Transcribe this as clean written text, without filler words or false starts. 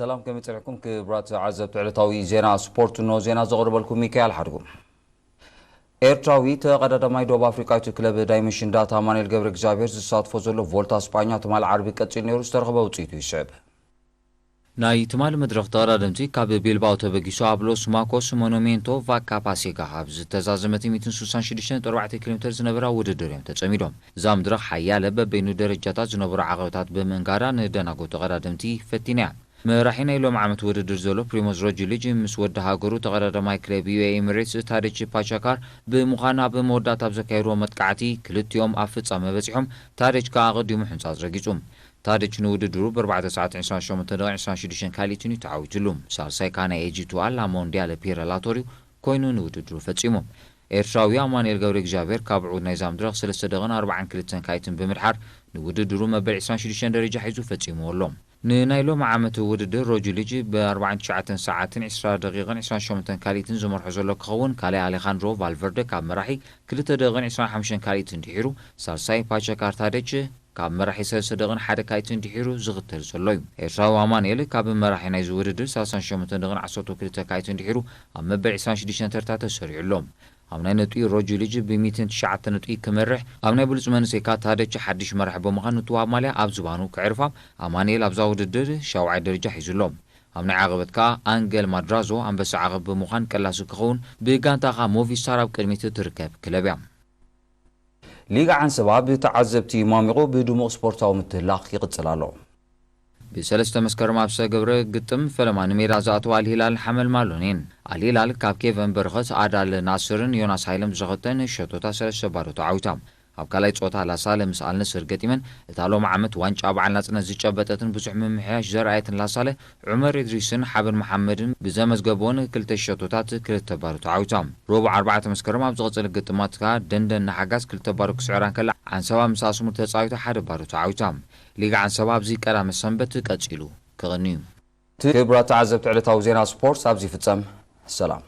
سلام كم يتركم كبرات عزب تعلتاوي زينا سبورت نو زينا زغرب لكم ميكال حرقم ኤርትራዊ ተቀዳዳማይ ደቡብ አፍሪካዊት ክለብ ዳይሜንሽን ዳታ ማኑኤል ገብረ እግዚአብሔር ዝሳተፎ ዘሎ ቮልታ ስፓኛ ትማል ዓርቢ ቀፂል ነይሩ ዝተረኸበ ውፅኢቱ ይስዕብ ናይ ትማል መድረኽ ተቀዳደምቲ ካብ ቤልባው ተበጊሱ ኣብ ሎስ ማኮስ ሞኑሜንቶ ቫካ ፓሴጋ ኣብ ዝተዛዘመት 166.4 ኪሎ ሜትር ዝነበራ ውድድር እዮም ተጸሚዶም እዛ መድረኽ ሓያለ በበይኑ ደረጃታት ዝነበሩ ዓቐብታት ብምንጋራ ንደናጎ ተቀዳደምቲ ፈቲና መራሒና ኢሎም ዓመት ውድድር ዘሎ ፕሪሞዝ ሮጅሊጅ ምስ ወደ ሃገሩ ተቀዳዳማይ ክለብ ዩኤ ኤሚሬትስ ታሪች ፓቻካር ብምዃና ብመወዳእታ ኣብ ዘካየድዎ መጥቃዕቲ ክልቲኦም ኣብ ፍጻመ በፂሖም ታሪች ከዓ ቀዲሙ ሕንፃፅ ረጊጹም ታሪች ንውድድሩ ብ4 ሰዓት 28 ካሊትን ተዓዊትሉ ሳልሳይ ካና ኤጂቱ ኣላ ሞንዲያል ፒረላቶሪው ኮይኑ ንውድድሩ ፈጺሙ ኤርትራዊ አማኑኤል ገብረ እግዚአብሔር ካብ ዑድ ናይ ዛምድረኽ 3:42 ካይትን ብምድሓር ንውድድሩ መበል 26 ደረጃ ሒዙ ፈጺሙሎም ንናይሎም ዓመት ውድድር ሮጅሊጅ ብ49 ሰዓትን 20:28 ካሊትን ዝመርሖ ዘሎ ክኸውን ካልኣይ አሌኻንድሮ ቫልቨርደ ካብ መራሒ 2:25 ካሊትን ድሒሩ ሳልሳይ ፓቻካር ታደች ካብ መራሒ 3:1 ካሊትን ድሒሩ ዝኽተል ዘሎ እዩ ኤርትራዊ አማኑኤል ካብ መራሒ ናይ ውድድር 38:12 ካሊትን ድሒሩ ኣብ መበል 26 ተርታ ተሰሪዑሎም ኣብ ናይ ነጥቢ ሮጅሊጅ ብ109 ነጥቢ ክመርሕ ኣብ ናይ ብሉጽ መንሰይ ካታደች ሓድሽ መራሒ ብምዃን ንትዋብ ማልያ ኣብ ዝባኑ ክዕርፋ አማኑኤል ኣብዛ ውድድር 7ይ ደረጃ ሒዙሎም ኣብ ናይ ዓቐበት ከዓ አንገል ማድራዞ አንበሳ ዓቐብ ብምዃን ቀላሲ ክኸውን ብጋንታኻ ሞቪስታር ኣብ ቅድሚት ትርከብ ክለብ እያ ሊጋ ዓንሰባ ብተዓዘብቲ ማሚቑ ብድሙቕ ስፖርታዊ ምትህላኽ ይቕጽል ኣሎ بسلسة مسكر مابس قبر قطم فلمان ميرا زاتو الهلال حمل مالونين الهلال كاب كيفن برخص عدال ناصرن يوناس هايلم زغطن شتوتا سلسة بارو تعويتام ኣብ ካልኣይ ጾታ ላሳለ ምስ ኣልነስር ገጢመን እታሎም ዓመት ዋንጫ በዓል ናጽነት ዝጨበጠትን ብዙሕ ምምሕያሽ ዘርኣየትን ላሳለ ዑመር ኢድሪስን ሓብን መሐመድን ብዘመዝገቦን ክልተ ሸቶታት ክልተ ባሩ ተዓዊቶም ሮብ 4 መስከረም ኣብ ዝቕጽል ግጥማት ከዓ ደንደን ንሓጋዝ ክልተ ባሩ ክስዕራን ከላ ዓንሰባ ምስ ኣስሙ ተጻዊቱ ሓደ ባሩ ተዓዊቶም ሊጋ ዓንሰባ ኣብዚ ቀዳመ ሰንበት ቀጺሉ ክቕንዩ ክቡራት ተዓዘብቲ ዕለታዊ ዜና ስፖርት ኣብዚ ፍጸም ሰላም